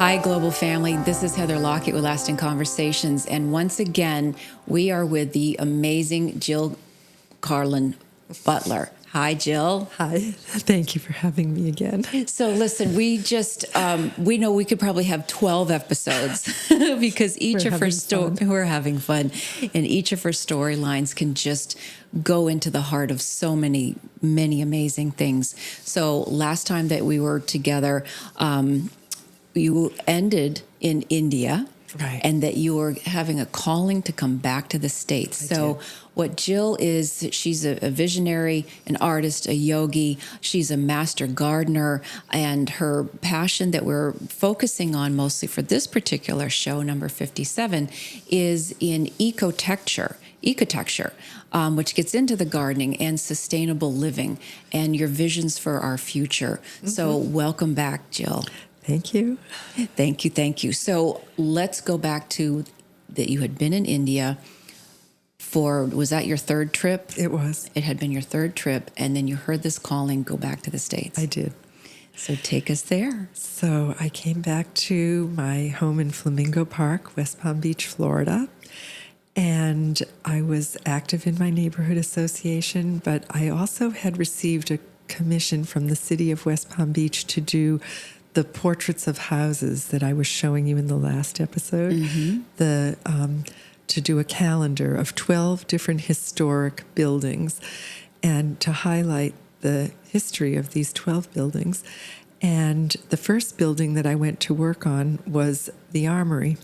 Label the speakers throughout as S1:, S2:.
S1: Hi, Global Family. This is Heather Lockett with Lasting Conversations. And once again, we are with the amazing Jill Karlin Butler. Hi, Jill.
S2: Hi. Thank you for having me again.
S1: So listen, we just, we know we could probably have 12 episodes because each of her we're having fun. And each of her storylines can just go into the heart of so many amazing things. So last time that we were together, you ended in India,
S2: right?
S1: And that you were having a calling to come back to the States. So what Jill is, she's a visionary, an artist, a yogi. She's a master gardener, and her passion that we're focusing on mostly for this particular show, number 57, is in ecotecture, which gets into the gardening and sustainable living and your visions for our future. Mm-hmm. So welcome back, Jill.
S2: Thank you.
S1: Thank you. So let's go back to that you had been in India was that your third trip?
S2: It was.
S1: It had been your third trip, and then you heard this calling, go back to the States.
S2: I did.
S1: So take us there.
S2: So I came back to my home in Flamingo Park, West Palm Beach, Florida. And I was active in my neighborhood association, but I also had received a commission from the city of West Palm Beach to do the portraits of houses that I was showing you in the last episode, to do a calendar of 12 different historic buildings and to highlight the history of these 12 buildings. And the first building that I went to work on was the Armory.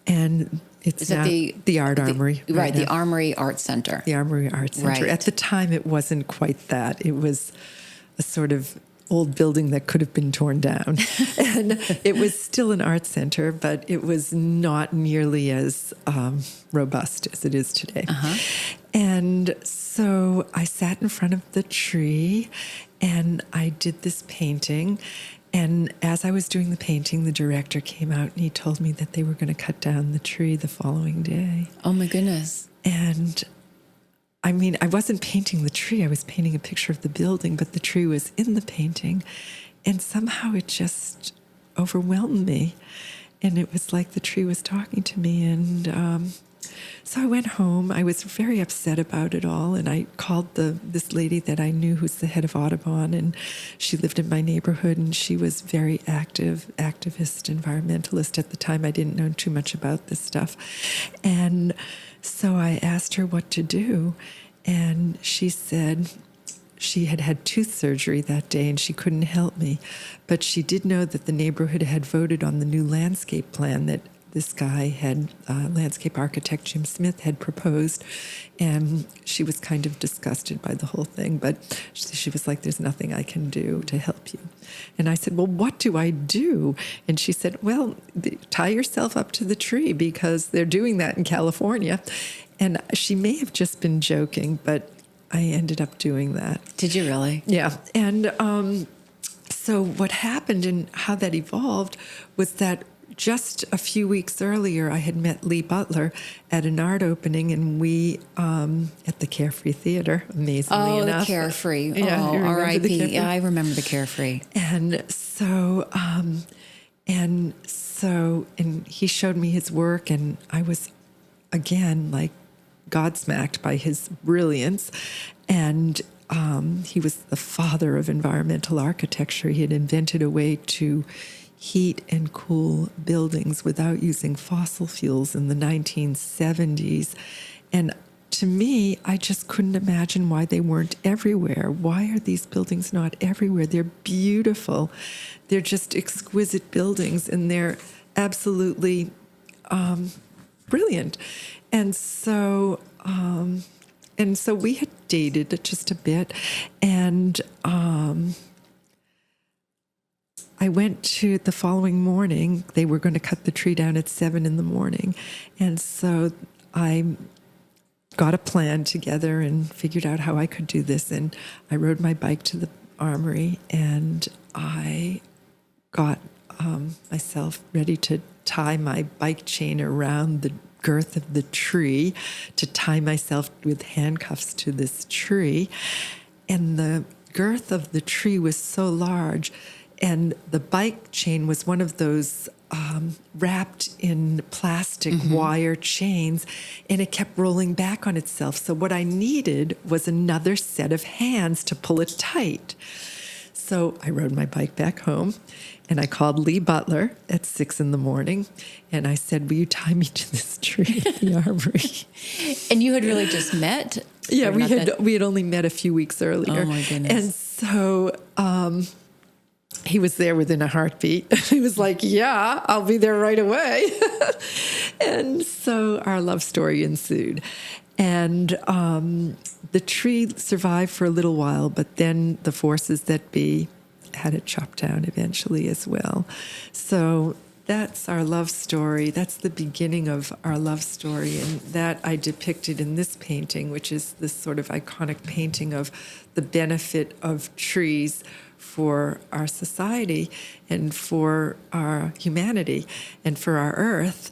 S2: And it's now the Art Armory.
S1: Right, the Armory Art Center.
S2: The Armory Art Center.
S1: Right.
S2: At the time, it wasn't quite that. It was a sort of old building that could have been torn down. And it was still an art center, but it was not nearly as robust as it is today. Uh-huh. And so I sat in front of the tree and I did this painting. And as I was doing the painting, the director came out and he told me that they were going to cut down the tree the following day.
S1: Oh, my goodness.
S2: And I mean, I wasn't painting the tree. I was painting a picture of the building, but the tree was in the painting. And somehow it just overwhelmed me. And it was like the tree was talking to me. And so I went home. I was very upset about it all. And I called this lady that I knew who's the head of Audubon. And she lived in my neighborhood. And she was very activist, environmentalist. At the time, I didn't know too much about this stuff. And so I asked her what to do, and she said she had had tooth surgery that day and she couldn't help me. But she did know that the neighborhood had voted on the new landscape plan that this guy had, landscape architect Jim Smith, had proposed. And she was kind of disgusted by the whole thing. But she was like, there's nothing I can do to help you. And I said, well, what do I do? And she said, well, tie yourself up to the tree because they're doing that in California. And she may have just been joking, but I ended up doing that.
S1: Did you really?
S2: Yeah. And so what happened and how that evolved was that just a few weeks earlier, I had met Lee Butler at an art opening, and we, at the Carefree Theater, amazingly enough.
S1: Oh, the Carefree.
S2: Yeah,
S1: oh, R.I.P. Yeah, I remember the Carefree.
S2: And so he showed me his work, and I was, again, like godsmacked by his brilliance. And he was the father of environmental architecture. He had invented a way to heat and cool buildings without using fossil fuels in the 1970s. And to me, I just couldn't imagine why they weren't everywhere. Why are these buildings not everywhere? They're beautiful. They're just exquisite buildings, and they're absolutely brilliant. And so we had dated just a bit, and I went to the following morning. They were going to cut the tree down at 7 a.m. And so I got a plan together and figured out how I could do this. And I rode my bike to the Armory, and I got myself ready to tie my bike chain around the girth of the tree, to tie myself with handcuffs to this tree. And the girth of the tree was so large, And the bike chain was one of those wrapped in plastic wire chains, and it kept rolling back on itself. So what I needed was another set of hands to pull it tight. So I rode my bike back home, and I called Lee Butler at 6 a.m, and I said, "Will you tie me to this tree at the armory?"
S1: And you had really just met?
S2: Yeah,
S1: Or
S2: we had only met a few weeks earlier.
S1: Oh, my goodness.
S2: And so he was there within a heartbeat. He was like, "Yeah, I'll be there right away." And so our love story ensued. And the tree survived for a little while, but then the forces that be had it chopped down eventually as well. So that's our love story. That's the beginning of our love story. And that I depicted in this painting, which is this sort of iconic painting of the benefit of trees for our society and for our humanity and for our earth.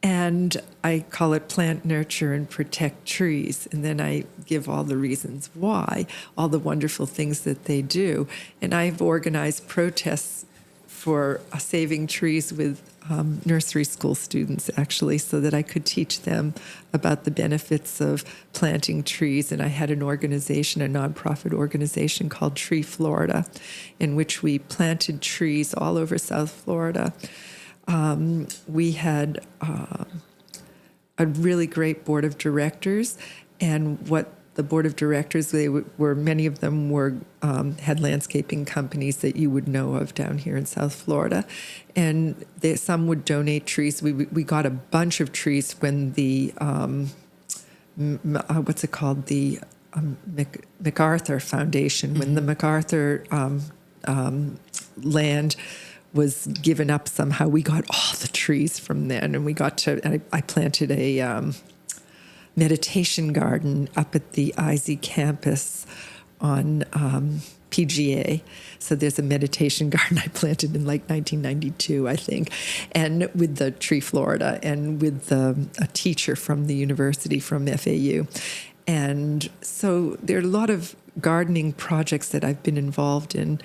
S2: And I call it Plant, Nurture, and Protect Trees. And then I give all the reasons why, all the wonderful things that they do. And I've organized protests for saving trees with nursery school students, actually, so that I could teach them about the benefits of planting trees. And I had an organization, a nonprofit organization called Tree Florida, in which we planted trees all over South Florida. We had a really great board of directors, and what the board of directors, they were many of them were had landscaping companies that you would know of down here in South Florida, and some would donate trees. We got a bunch of trees when the what's it called, the MacArthur Foundation, when the MacArthur land was given up somehow. We got all the trees from then, and we got to. And I planted a meditation garden up at the IZ campus on PGA. So there's a meditation garden I planted in like 1992, I think, and with the Tree Florida and with a teacher from the university from FAU. And so there are a lot of gardening projects that I've been involved in,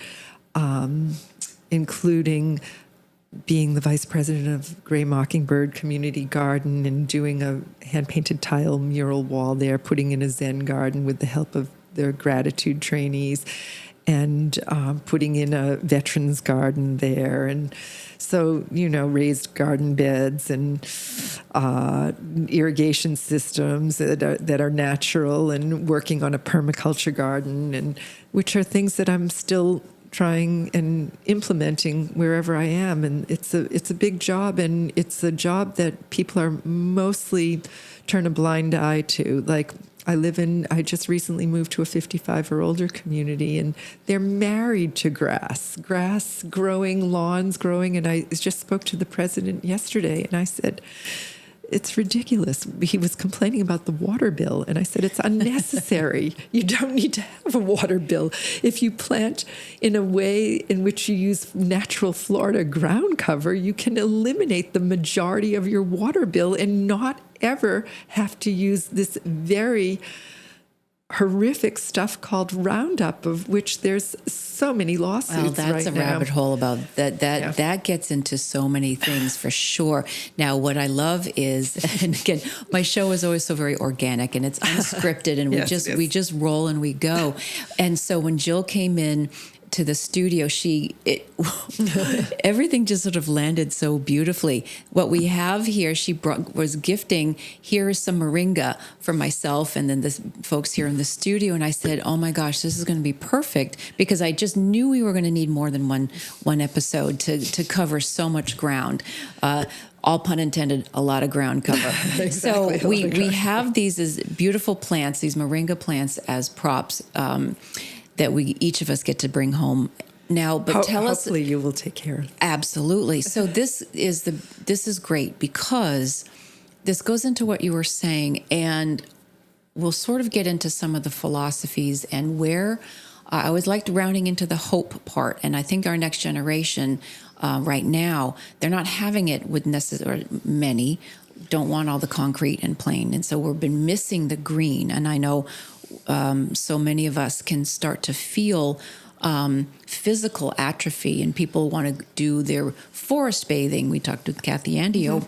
S2: including being the vice president of Gray Mockingbird Community Garden and doing a hand-painted tile mural wall there, putting in a Zen garden with the help of their gratitude trainees, and putting in a veterans garden there. And so, raised garden beds and irrigation systems that are natural, and working on a permaculture garden, and which are things that I'm still trying and implementing wherever I am. And it's a big job, and it's a job that people are mostly turn a blind eye to. Like, I just recently moved to a 55 or older community, and they're married to grass growing, lawns growing. And I just spoke to the president yesterday, and I said, "It's ridiculous." He was complaining about the water bill, and I said, "It's unnecessary. You don't need to have a water bill. If you plant in a way in which you use natural Florida ground cover, you can eliminate the majority of your water bill and not ever have to use this very horrific stuff called Roundup, of which there's so many lawsuits
S1: Well, that's
S2: right
S1: a
S2: now."
S1: rabbit hole about that.
S2: Yeah.
S1: That gets into so many things for sure. Now, what I love is, and again, my show is always so very organic and it's unscripted, and we just roll and we go. And so when Jill came in to the studio, everything just sort of landed so beautifully. What we have here, was gifting, here is some moringa for myself and then the folks here in the studio. And I said, "Oh my gosh, this is going to be perfect," because I just knew we were going to need more than one episode to cover so much ground. All pun intended, a lot of ground cover.
S2: Exactly.
S1: So we have these as beautiful plants, these moringa plants as props, that each of us get to bring home now. But tell us,
S2: hopefully you will take care of it.
S1: Absolutely. So this is great, because this goes into what you were saying, and we'll sort of get into some of the philosophies and where I always liked rounding into the hope part. And I think our next generation right now, they're not having it with many don't want all the concrete and plain. And so we've been missing the green. And I know so many of us can start to feel physical atrophy, and people want to do their forest bathing. We talked with Kathy Andio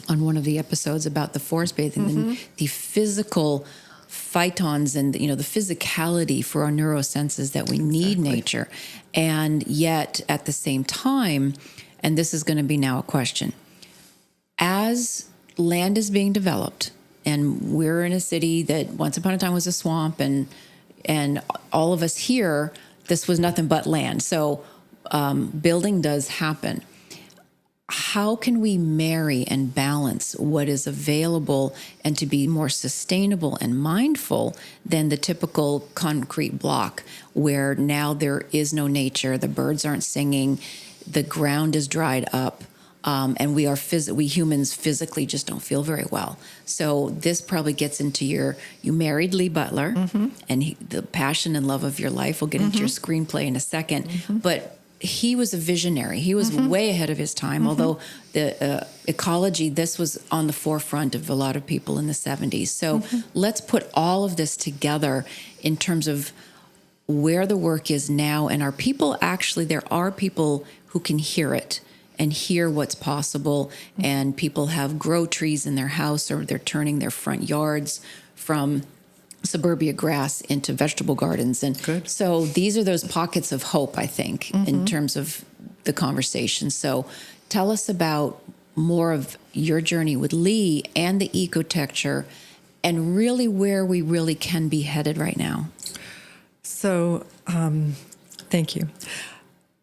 S1: on one of the episodes about the forest bathing, and the physical phytons and the physicality for our neurosenses that we need nature. And yet at the same time, and this is going to be now a question, as land is being developed, and we're in a city that once upon a time was a swamp, and all of us here, this was nothing but land. So building does happen. How can we marry and balance what is available and to be more sustainable and mindful than the typical concrete block where now there is no nature, the birds aren't singing, the ground is dried up, and we humans physically just don't feel very well. So this probably gets into you married Lee Butler, and the passion and love of your life. We'll get into your screenplay in a second, but he was a visionary. He was way ahead of his time, although the ecology, this was on the forefront of a lot of people in the 70s. So let's put all of this together in terms of where the work is now. And there are people who can hear it and hear what's possible. And people have grow trees in their house, or they're turning their front yards from suburbia grass into vegetable gardens. And so these are those pockets of hope, I think, in terms of the conversation. So tell us about more of your journey with Lee and the ecotecture, and really where we really can be headed right now.
S2: So thank you.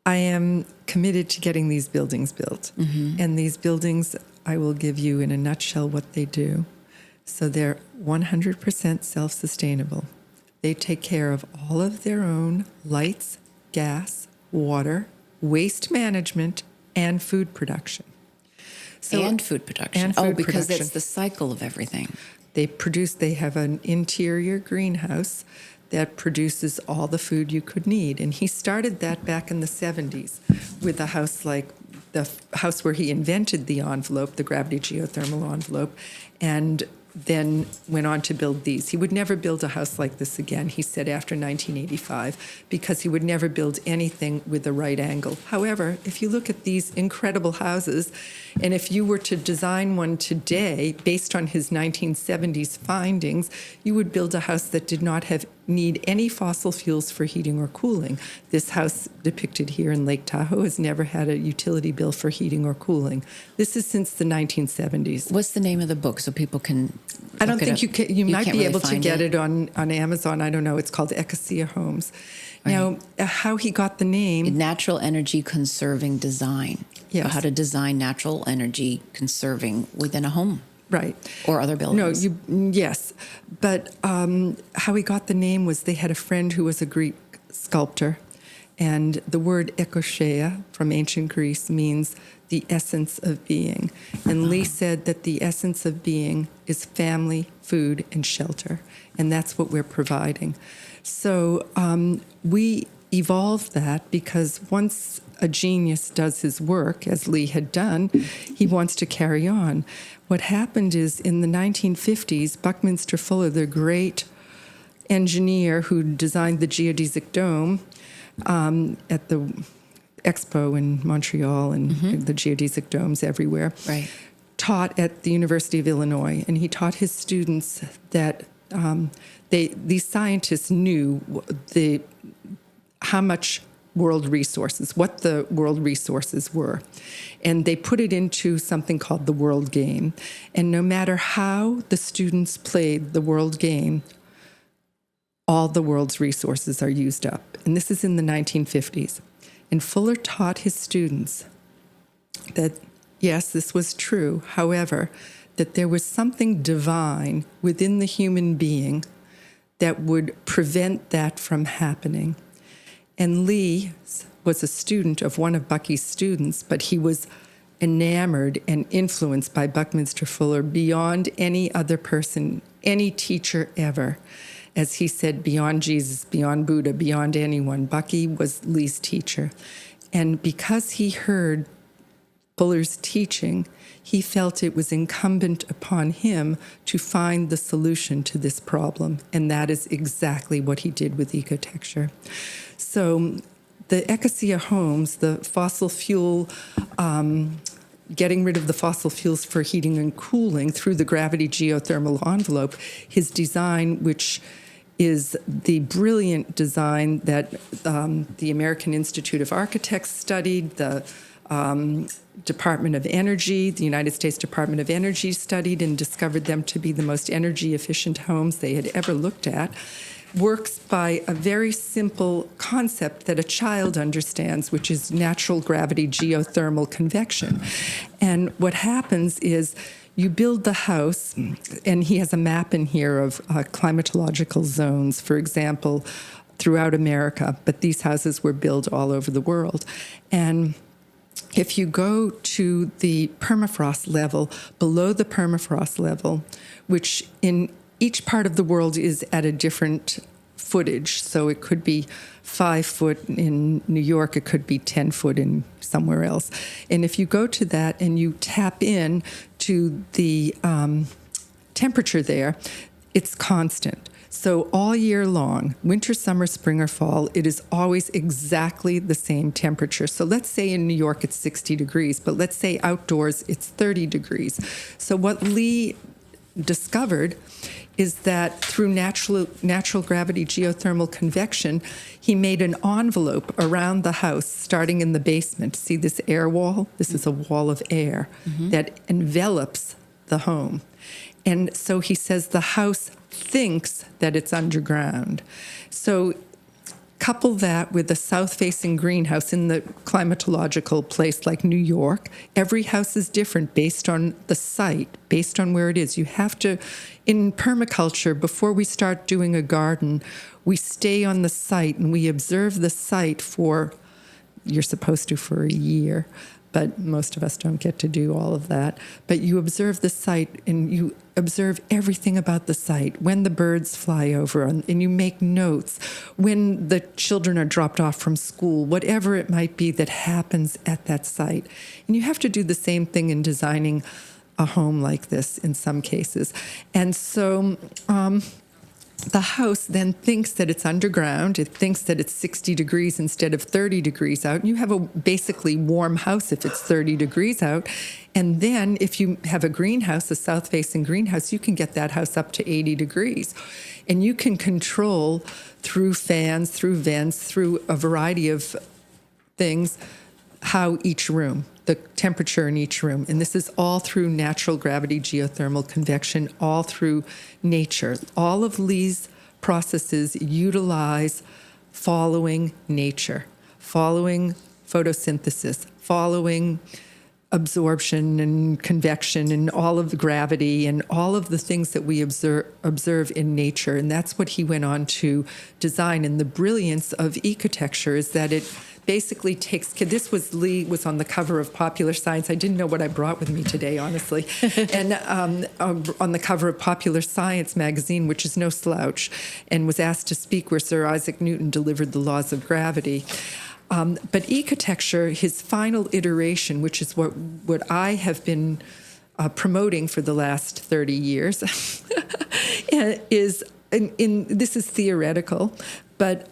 S2: I am committed to getting these buildings built. And these buildings, I will give you in a nutshell what they do. So they're 100% self-sustainable. They take care of all of their own lights, gas, water, waste management, and food production.
S1: And food production. Because it's the cycle of everything.
S2: They have an interior greenhouse that produces all the food you could need. And he started that back in the 70s with a house like the house where he invented the envelope, the gravity geothermal envelope, and then went on to build these. He would never build a house like this again, he said, after 1985, because he would never build anything with the right angle. However, if you look at these incredible houses, and if you were to design one today based on his 1970s findings, you would build a house that did not need any fossil fuels for heating or cooling. This house depicted here in Lake Tahoe has never had a utility bill for heating or cooling. This is since the 1970s.
S1: What's the name of the book so people can
S2: I don't think you can. You might be able to get it on Amazon. I don't know. It's called Ekosea Homes. Right. Now, how he got the name...
S1: Natural energy conserving design.
S2: Yes.
S1: How to design natural energy conserving within a home.
S2: Right.
S1: Or other buildings.
S2: Yes. But how he got the name was they had a friend who was a Greek sculptor. And the word ekosea from ancient Greece means the essence of being. And Lee said that the essence of being is family, food, and shelter. And that's what we're providing. So we evolved that because once a genius does his work, as Lee had done, he wants to carry on. What happened is in the 1950s, Buckminster Fuller, the great engineer who designed the geodesic dome, at the Expo in Montreal and the geodesic domes everywhere, taught at the University of Illinois. And he taught his students that these scientists knew how much world resources, what the world resources were. And they put it into something called the world game. And no matter how the students played the world game, all the world's resources are used up. And this is in the 1950s. And Fuller taught his students that, yes, this was true. However, that there was something divine within the human being that would prevent that from happening. And Lee was a student of one of Bucky's students, but he was enamored and influenced by Buckminster Fuller beyond any other person, any teacher ever. As he said, beyond Jesus, beyond Buddha, beyond anyone, Bucky was Lee's teacher. And because he heard Butler's teaching, he felt it was incumbent upon him to find the solution to this problem, and that is exactly what he did with ecotexture. So the Ekosea Homes, the fossil fuel, getting rid of the fossil fuels for heating and cooling through the gravity geothermal envelope, his design, which is the brilliant design that the American Institute of Architects studied, the Department of Energy, the United States Department of Energy studied and discovered them to be the most energy efficient homes they had ever looked at, works by a very simple concept that a child understands, which is natural gravity geothermal convection. And what happens is you build the house, and he has a map in here of climatological zones, for example, throughout America, but these houses were built all over the world. And if you go to the permafrost level, below the permafrost level, which in each part of the world is at a different footage, so it could be 5 foot in New York, it could be 10 foot in somewhere else. And if you go to that and you tap in to the temperature there, it's constant. So all year long, winter, summer, spring, or fall, it is always exactly the same temperature. So let's say in New York it's 60 degrees, but let's say outdoors it's 30 degrees. So what Lee discovered is that through natural gravity geothermal convection, he made an envelope around the house, starting in the basement. See this air wall? This is a wall of air that envelops the home. And so he says the house thinks that it's underground. So couple that with a south-facing greenhouse in the climatological place like New York. Every house is different based on the site, based on where it is. You have to, in permaculture, before we start doing a garden, we stay on the site and we observe the site for, you're supposed to for a year, but most of us don't get to do all of that. But you observe the site and you observe everything about the site, when the birds fly over, and you make notes, when the children are dropped off from school, whatever it might be that happens at that site. And you have to do the same thing in designing a home like this in some cases. And so the house then thinks that it's underground. It thinks that it's 60 degrees instead of 30 degrees out. And you have a basically warm house if it's 30 degrees out. And then if you have a greenhouse, a south-facing greenhouse, you can get that house up to 80 degrees. And you can control through fans, through vents, through a variety of things, how each room, the temperature in each room. And this is all through natural gravity geothermal convection, all through nature. All of Lee's processes utilize following nature, following photosynthesis, following absorption and convection and all of the gravity and all of the things that we observe in nature. And that's what he went on to design. And the brilliance of ecotexture is that it basically takes, this was, Lee was on the cover of Popular Science. I didn't know what I brought with me today, honestly. And on the cover of Popular Science magazine, which is no slouch, and was asked to speak where Sir Isaac Newton delivered the laws of gravity. But ecotexture, his final iteration, which is what I have been promoting for the last 30 years, is, this is theoretical, but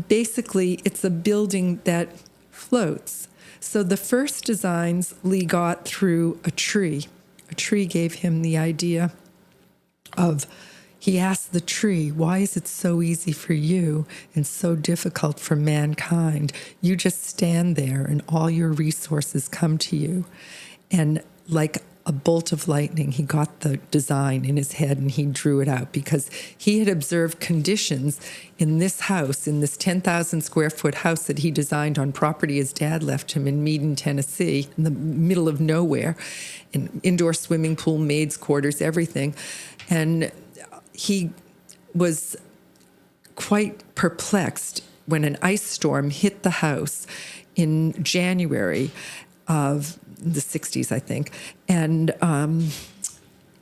S2: basically it's a building that floats. So the first designs Lee got through a tree. A tree gave him the idea of, he asked the tree, why is it so easy for you and so difficult for mankind? You just stand there and all your resources come to you. And like a bolt of lightning, he got the design in his head and he drew it out because he had observed conditions in this house, in this 10,000 square foot house that he designed on property his dad left him in Meaden, Tennessee, in the middle of nowhere, an indoor swimming pool, maid's quarters, everything. And he was quite perplexed when an ice storm hit the house in January of the 60s, I think. And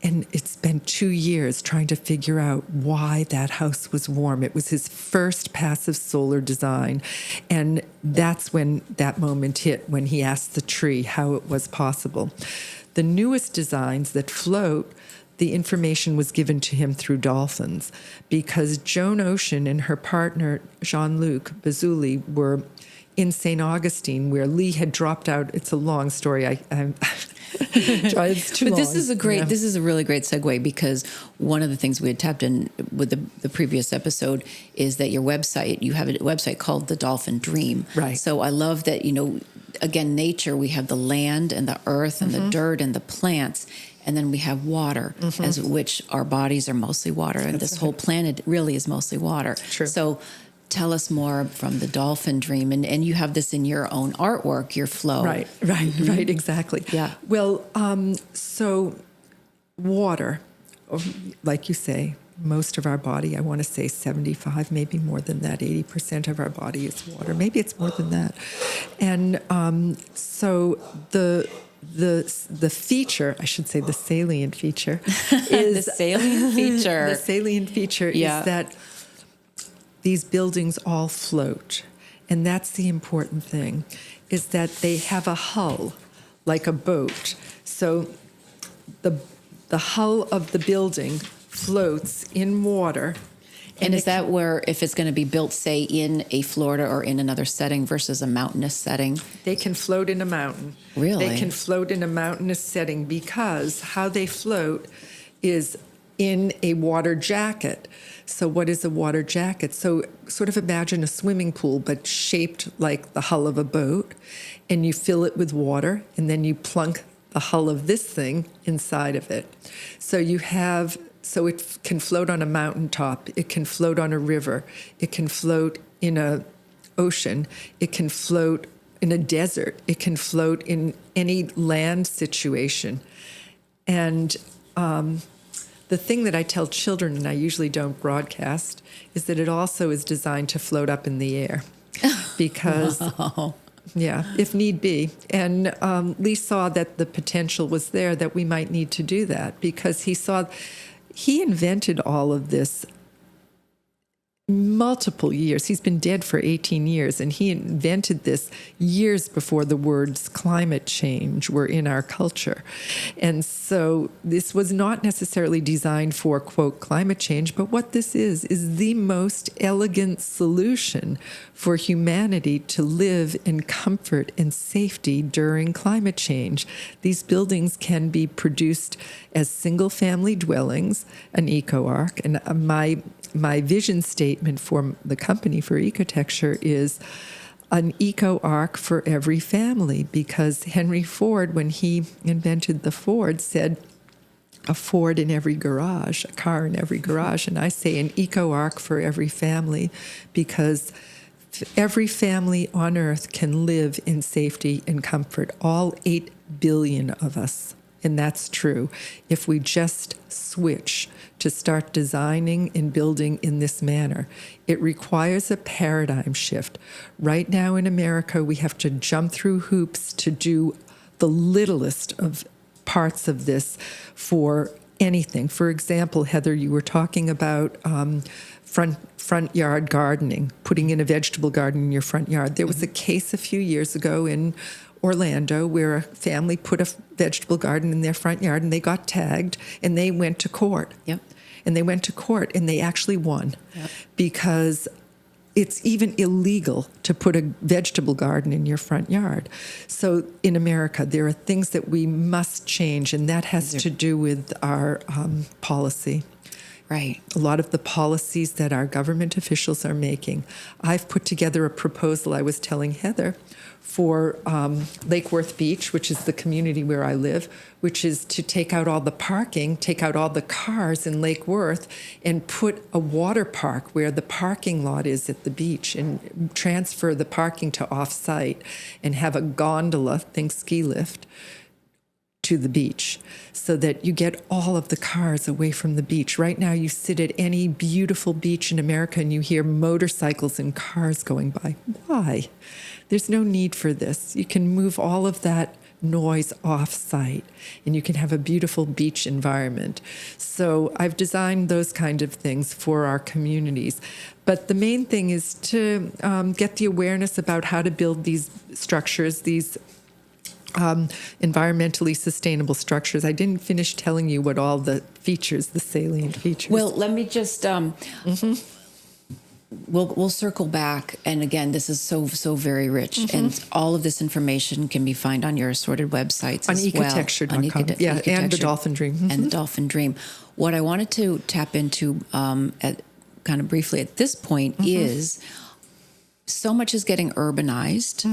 S2: And it's been 2 years trying to figure out why that house was warm. It was his first passive solar design. And that's when that moment hit, when he asked the tree how it was possible. The newest designs that float, the information was given to him through dolphins, because Joan Ocean and her partner, Jean-Luc Bazuli, were in St. Augustine, where Lee had dropped out. It's a long story. It's too long.
S1: This is a really great segue, because one of the things we had tapped in with the previous episode is that you have a website called The Dolphin Dream.
S2: Right.
S1: So I love that, again, nature, we have the land and the earth and the dirt and the plants, and then we have water, as which our bodies are mostly water, and this whole planet really is mostly water.
S2: True.
S1: So tell us more from the Dolphin Dream, and you have this in your own artwork, your flow.
S2: Right, exactly.
S1: Yeah.
S2: Well, so water, like you say, most of our body, I want to say 75, maybe more than that, 80% of our body is water. Maybe it's more than that. And so the feature, I should say the salient feature, is...
S1: The salient feature.
S2: The salient feature is that these buildings all float. And that's the important thing, is that they have a hull, like a boat. So the hull of the building floats in water.
S1: And is that where, if it's going to be built, say, in a Florida or in another setting versus a mountainous setting?
S2: They can float in a mountain.
S1: Really?
S2: They can float in a mountainous setting, because how they float is in a water jacket. So what is a water jacket? So sort of imagine a swimming pool, but shaped like the hull of a boat, and you fill it with water, and then you plunk the hull of this thing inside of it. So it can float on a mountaintop, it can float on a river, it can float in a ocean, it can float in a desert, it can float in any land situation. And the thing that I tell children, and I usually don't broadcast, is that it also is designed to float up in the air. Because, if need be. And Lee saw that the potential was there, that we might need to do that, because he invented all of this multiple years. He's been dead for 18 years, and he invented this years before the words climate change were in our culture. And so this was not necessarily designed for, quote, climate change, but what this is the most elegant solution for humanity to live in comfort and safety during climate change. These buildings can be produced as single-family dwellings, an eco-arc, and my vision statement for the company, for Ecotecture, is an eco-arc for every family, because Henry Ford, when he invented the Ford, said a Ford in every garage, a car in every garage. And I say an eco-arc for every family, because every family on Earth can live in safety and comfort, all 8 billion of us. And that's true if we just switch to start designing and building in this manner. It requires a paradigm shift. Right now in America, we have to jump through hoops to do the littlest of parts of this for anything. For example, Heather, you were talking about front yard gardening, putting in a vegetable garden in your front yard. There was a case a few years ago in Orlando where a family put a vegetable garden in their front yard, and they got tagged, and they went to court.
S1: Yep.
S2: And they went to court, and they actually won. Yep. Because it's even illegal to put a vegetable garden in your front yard. So in America, there are things that we must change, and that has to do with our policy.
S1: Right.
S2: A lot of the policies that our government officials are making. I've put together a proposal, I was telling Heather, for Lake Worth Beach, which is the community where I live, which is to take out all the parking, take out all the cars in Lake Worth, and put a water park where the parking lot is at the beach, and transfer the parking to off-site, and have a gondola, think ski lift, to the beach, so that you get all of the cars away from the beach. Right now, you sit at any beautiful beach in America and you hear motorcycles and cars going by. Why? There's no need for this. You can move all of that noise off-site, and you can have a beautiful beach environment. So I've designed those kind of things for our communities. But the main thing is to get the awareness about how to build these structures, these environmentally sustainable structures. I didn't finish telling you what all the features, the salient features.
S1: Well, let me just we'll circle back, and again, this is so very rich, and all of this information can be found on your assorted websites
S2: on
S1: as
S2: ecotexture.com.
S1: well.
S2: And the Dolphin Dream.
S1: And the Dolphin Dream. What I wanted to tap into at kind of briefly at this point is so much is getting urbanized,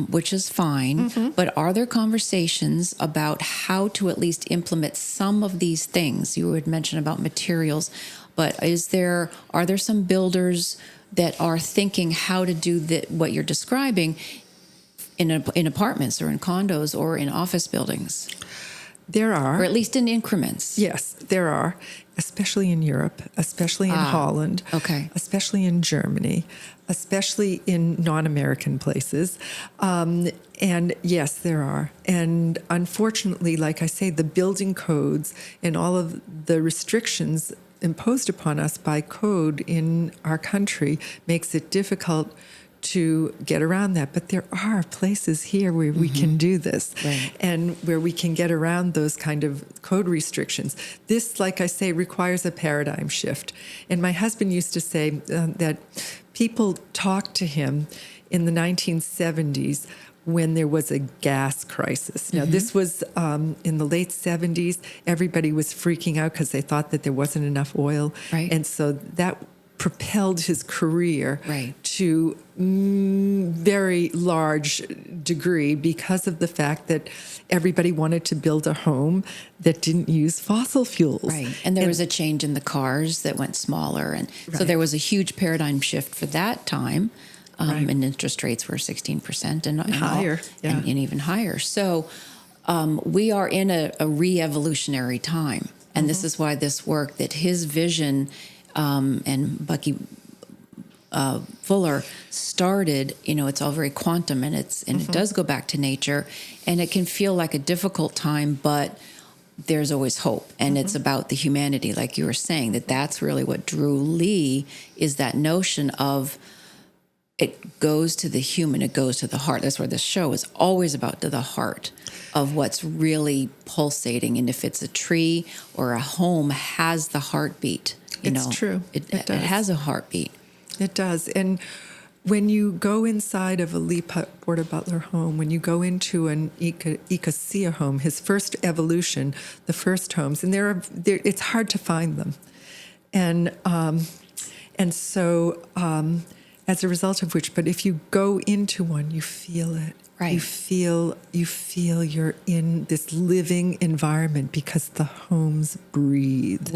S1: which is fine, but are there conversations about how to at least implement some of these things? You had mentioned about materials, but are there some builders that are thinking how to do what you're describing in apartments or in condos or in office buildings?
S2: There are.
S1: Or at least in increments.
S2: Yes, there are, especially in Europe, especially in Holland, especially in Germany, especially in non-American places. And yes, there are. And unfortunately, like I say, the building codes and all of the restrictions imposed upon us by code in our country makes it difficult to get around that. But there are places here where we can do this, and where we can get around those kind of code restrictions. This, like I say, requires a paradigm shift. And my husband used to say that people talked to him in the 1970s when there was a gas crisis. Now, this was in the late 70s. Everybody was freaking out because they thought that there wasn't enough oil. And so that propelled his career to very large degree because of the fact that everybody wanted to build a home that didn't use fossil fuels.
S1: And there was a change in the cars that went smaller. And so there was a huge paradigm shift for that time. And interest rates were 16% and
S2: higher.
S1: And even higher. So we are in a re-evolutionary time. And this is why this work, that his vision and Bucky Fuller started, it's all very quantum, and it does go back to nature, and it can feel like a difficult time, but there's always hope, and it's about the humanity, like you were saying, that's really what drew Lee, is that notion of it goes to the human, it goes to the heart. That's where this show is always about, to the heart of what's really pulsating, and if it's a tree or a home has the heartbeat.
S2: It's true.
S1: It has a heartbeat.
S2: It does. And when you go inside of a Lee Butler home, when you go into an Ekosea home, his first evolution, the first homes, and it's hard to find them. And so as a result of which, but if you go into one, you feel it. You feel you're in this living environment because the homes breathe.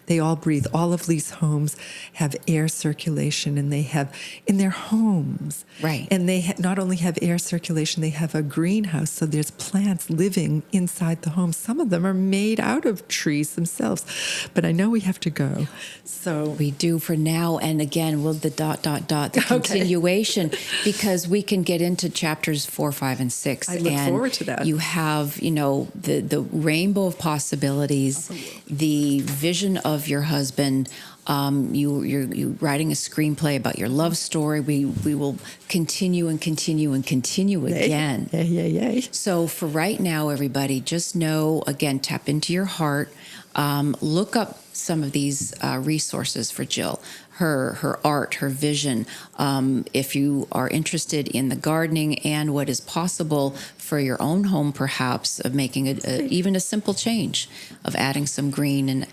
S2: They all breathe. All of Lee's homes have air circulation, and they have in their homes. And they not only have air circulation, they have a greenhouse, so there's plants living inside the home. Some of them are made out of trees themselves. But I know we have to go. So
S1: we do for now, and again, the ... the continuation, because we can get into chapters 4, 5, and 6.
S2: I look forward to that.
S1: You have, the rainbow of possibilities, the vision of your husband. You're writing a screenplay about your love story. We will continue and continue and continue again.
S2: Yay.
S1: So for right now, everybody, just know, again, tap into your heart. Look up some of these resources for Jill. Her art, her vision. If you are interested in the gardening and what is possible for your own home, perhaps, of making even a simple change, of adding some green and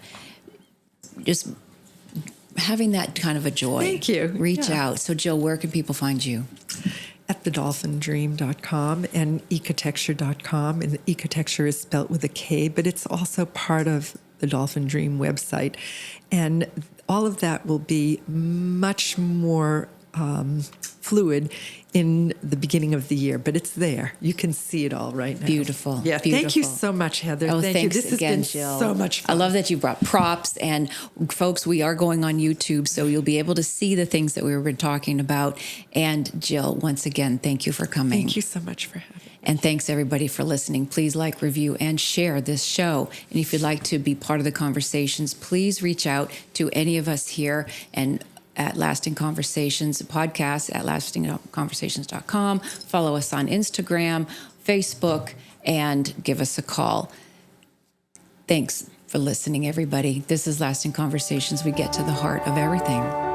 S1: just having that kind of a joy.
S2: Thank you.
S1: Reach out. So, Jill, where can people find you?
S2: At thedolphindream.com and ecotexture.com. And ecotexture is spelt with a K, but it's also part of the Dolphin Dream website. And all of that will be much more fluid in the beginning of the year, but it's there. You can see it all right now.
S1: Beautiful.
S2: Yeah.
S1: Beautiful.
S2: Thank you so much, Heather.
S1: Oh,
S2: Thank you.
S1: thanks
S2: This
S1: again,
S2: has been
S1: Jill.
S2: so much fun.
S1: I love that you brought props, and folks, we are going on YouTube, so you'll be able to see the things that we were talking about. And Jill, once again, thank you for coming.
S2: Thank you so much for having me.
S1: And thanks everybody for listening. Please like, review, and share this show. And if you'd like to be part of the conversations, please reach out to any of us here and at Lasting Conversations podcast at lastingconversations.com. Follow us on Instagram, Facebook, and give us a call. Thanks for listening, everybody. This is Lasting Conversations. We get to the heart of everything.